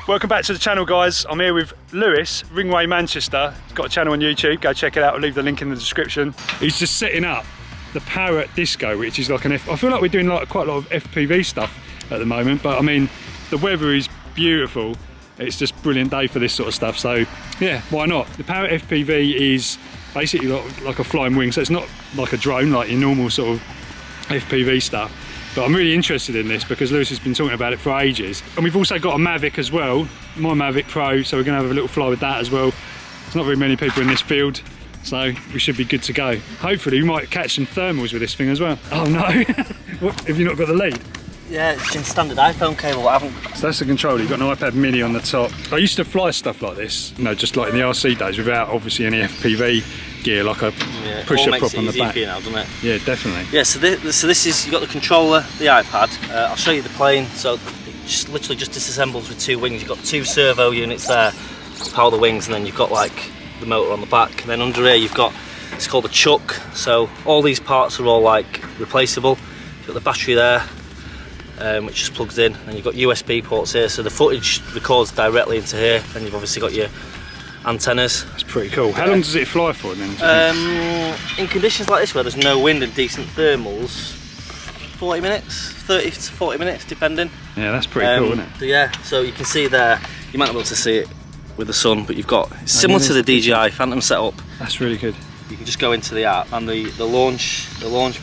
Welcome back to the channel, guys. I'm here with Lewis, Ringway Manchester. He's got a channel on YouTube, go check it out. I'll leave the link in the description. He's just setting up the Power Disco, which is like I feel like we're doing like quite a lot of FPV stuff at the moment, but I mean, the weather is beautiful. It's just a brilliant day for this sort of stuff, so yeah, why not? The Power FPV is basically like a flying wing, so it's not like a drone like your normal sort of FPV stuff. But I'm really interested in this because Lewis has been talking about it for ages. And we've also got a Mavic as well, my Mavic Pro, so we're going to have a little fly with that as well. There's not very many people in this field, so we should be good to go. Hopefully we might catch some thermals with this thing as well. Oh no, what, have you not got the lead? Yeah, it's in standard iPhone cable, I haven't. So that's the controller, you've got an iPad mini on the top. I used to fly stuff like this, you know, just like in the RC days without obviously any FPV gear, like a pusher prop on the back. For you now, doesn't it? Yeah, definitely. Yeah, so this is, you've got the controller, the iPad. I'll show you the plane. So it just literally just disassembles with two wings. You've got two servo units there to power the wings, and then you've got like the motor on the back. And then under here you've got, it's called a chuck. So all these parts are all like replaceable. You've got the battery there, which just plugs in, and you've got USB ports here, so the footage records directly into here, and you've obviously got your antennas. That's pretty cool. How long does it fly for then? In conditions like this where there's no wind and decent thermals, 40 minutes, 30 to 40 minutes depending. Yeah, that's pretty cool, isn't it? So yeah, so you can see there, you might not be able to see it with the sun, but you've got, it's similar to the DJI Phantom setup. That's really good. You can just go into the app, and the launch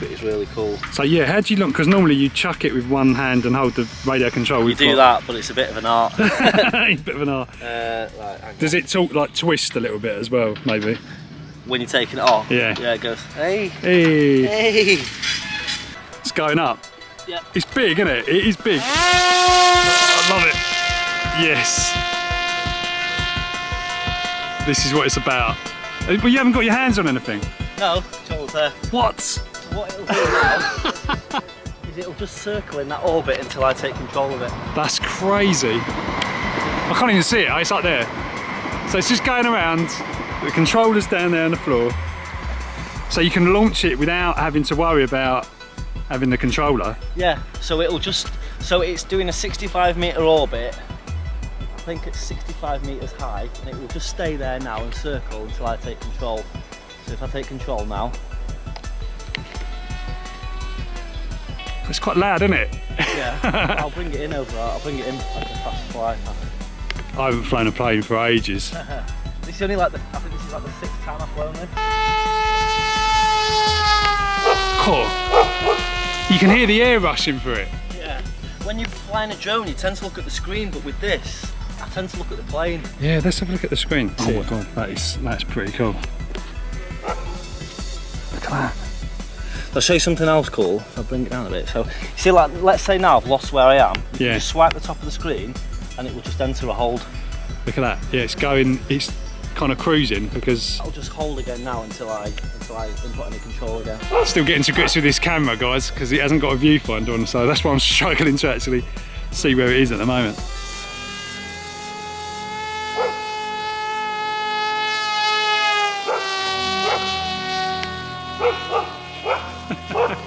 bit is really cool. So yeah, how do you look? Because normally you chuck it with one hand and hold the radio control. You do that, but it's a bit of an art. A bit of an art. Right, does it like twist a little bit as well, maybe? When you're taking it off? Yeah. Yeah, it goes, hey. Hey. Hey. It's going up. Yeah. It's big, isn't it? It is big. I love it. Yes. This is what it's about. But you haven't got your hands on anything? No, control's there. What? So what it'll do now is it'll just circle in that orbit until I take control of it. That's crazy. I can't even see it, it's up there. So it's just going around, the controller's down there on the floor. So you can launch it without having to worry about having the controller. Yeah, so it'll just, so it's doing a 65-metre orbit. I think it's 65 metres high, and it will just stay there now and circle until I take control. So if I take control now. It's quite loud, isn't it? Yeah, I'll bring it in over, I'll bring it in like a fast fly. I haven't flown a plane for ages. This is only like I think this is like the 6th time I've flown this. Cool. You can hear the air rushing for it. Yeah. When you're flying a drone, you tend to look at the screen, but with this, I tend to look at the plane. Yeah, let's have a look at the screen. Oh my god, that's pretty cool. Look at that. I'll show you something else cool. I'll bring it down a bit. So, you see, like, let's say now I've lost where I am. You can just swipe the top of the screen, and it will just enter a hold. Look at that. Yeah, it's going. It's kind of cruising because I'll just hold again now until I input any control again. Still getting to grips with this camera, guys, because it hasn't got a viewfinder on, so that's why I'm struggling to actually see where it is at the moment.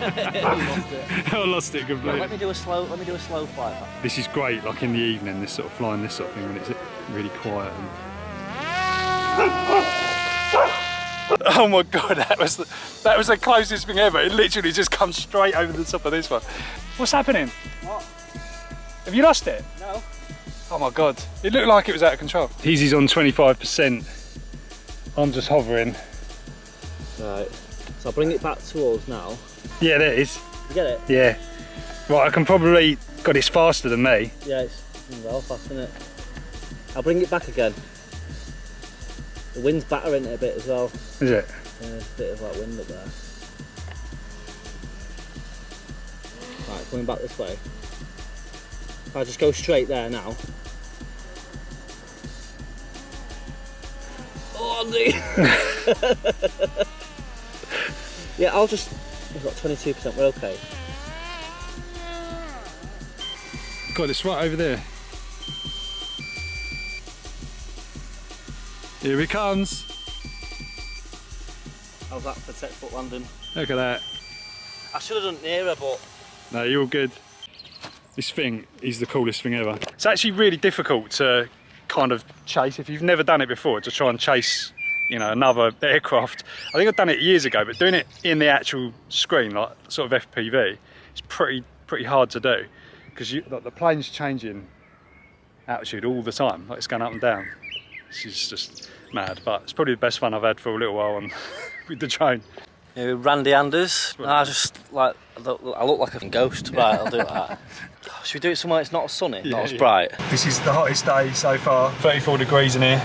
I lost it completely. Let me do a slow flight back. This is great, like in the evening, this sort of flying this sort of thing when it's really quiet. Oh my god, that was the closest thing ever. It literally just comes straight over the top of this one. What's happening? What? Have you lost it? No. Oh my god, it looked like it was out of control. Easy's on 25%. I'm just hovering. Right, so I'll bring it back towards now. Yeah, there it is. You get it? Yeah. Right, I can probably, God, it's faster than me. Yeah, it's well fast, isn't it? I'll bring it back again. The wind's battering it a bit as well. Is it? Yeah, there's a bit of like wind up there. Right, coming back this way. If I just go straight there now. Oh, yeah, I'll just. We've got 22%, we're okay. God, it's right over there. Here it comes. How's that for tech foot landing? Look at that. I should have done it nearer, but... No, you're all good. This thing is the coolest thing ever. It's actually really difficult to kind of chase if you've never done it before, to try and chase, you know, another aircraft. I think I've done it years ago, but doing it in the actual screen, like sort of FPV, it's pretty hard to do, because like, the plane's changing altitude all the time, like it's going up and down. This is just mad, but it's probably the best fun I've had for a little while on with the drone. Yeah, Randy Anders. I just like, I look like a ghost. Right, I'll do that. Should we do it somewhere it's not as sunny, not as bright? This is the hottest day so far. 34 degrees in here.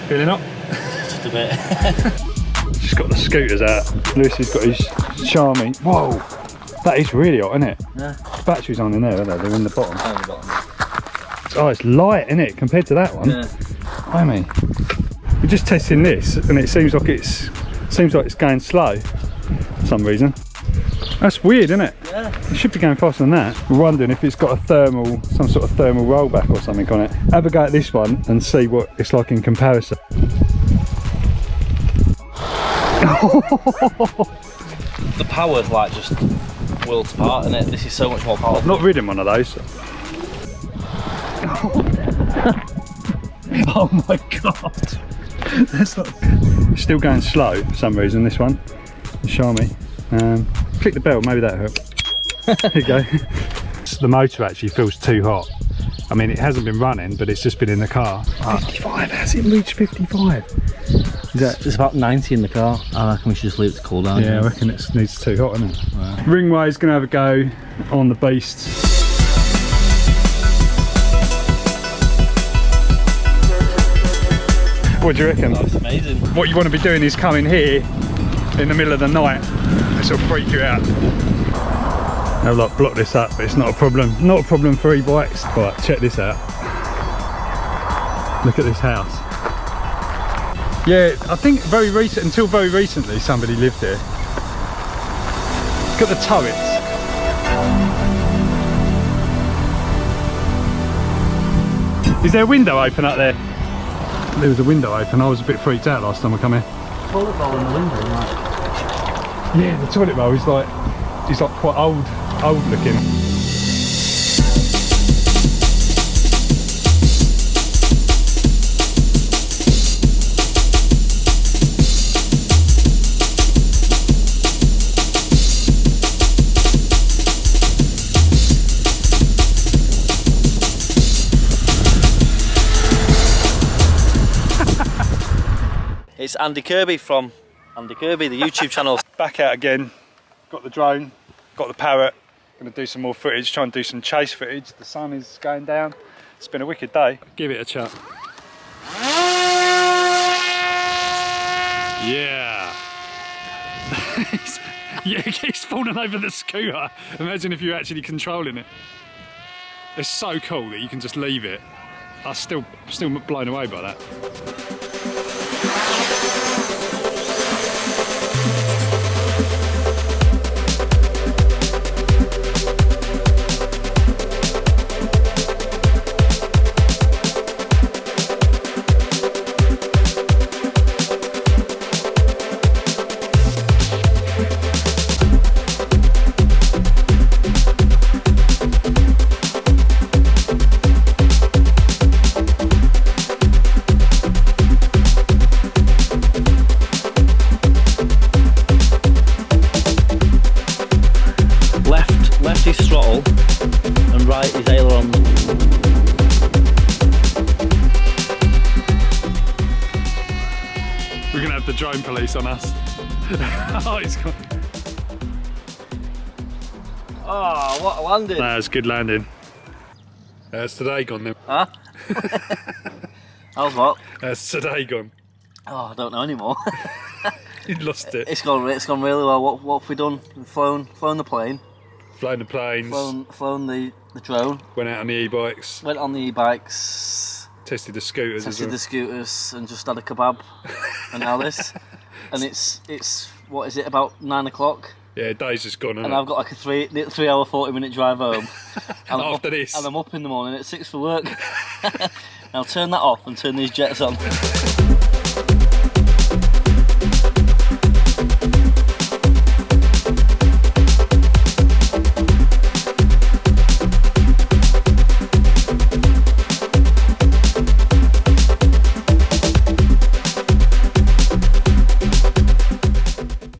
Feeling hot? Just a bit. Just got the scooters out. Lewis has got his Charmy. Whoa, that is really hot, isn't it? Yeah. The batteries aren't in there, are they? They're in the bottom. On the bottom. Oh, it's light, isn't it, compared to that one? Yeah. I mean, we're just testing this, and it seems like it's going slow for some reason. That's weird, isn't it? Yeah. It should be going faster than that. We're wondering if it's got a thermal, some sort of thermal rollback or something on it. Have a go at this one and see what it's like in comparison. The power's like just worlds apart, isn't it? This is so much more powerful. I've not ridden one of those. Oh my god. That's not... Still going slow for some reason, this one. Xiaomi. Click the bell, maybe that'll help. There you go. The motor actually feels too hot. I mean, it hasn't been running, but it's just been in the car. 55, has it reached 55? It's about 90 in the car. I reckon we should just leave it to cool down. Yeah, I reckon it needs too hot, isn't it? Right. Ringway's going to have a go on the beast. What do you reckon? Oh, it's amazing. What you want to be doing is coming here in the middle of the night. This will freak you out. They'll like block this up, but it's not a problem. Not a problem for e-bikes. Right, check this out. Look at this house. Yeah, I think until very recently somebody lived here. Look at the turrets. Is there a window open up there? There was a window open. I was a bit freaked out last time I come here. Toilet bowl in the window, right? Yeah, the toilet bowl is like, it's like quite old looking. It's Andy Kirby from Andy Kirby, the YouTube channel. Back out again, got the drone, got the parrot, gonna do some more footage, try and do some chase footage. The sun is going down, it's been a wicked day. Give it a shot. Yeah. Yeah, it's falling over the scooter. Imagine if you're actually controlling it. It's so cool that you can just leave it. I'm still blown away by that. Left is throttle and right is aileron. We're gonna have the drone police on us. Oh, it's gone. Oh, what a landing! That was good landing. That's today gone then. Huh? How's what? That's today gone. Oh, I don't know anymore. You lost it. It's gone really well. What have we done? We've flown the plane. Flown the planes. Flown the drone. Went out on the e-bikes. Went on the e-bikes. Tested the scooters as well. Tested the scooters and just had a kebab. And now this. And it's what is it, about 9 o'clock? Yeah, day's just gone, and I've got like a 3 hour 40-minute drive home. After this. And I'm up in the morning at 6 for work. Now turn that off and turn these jets on.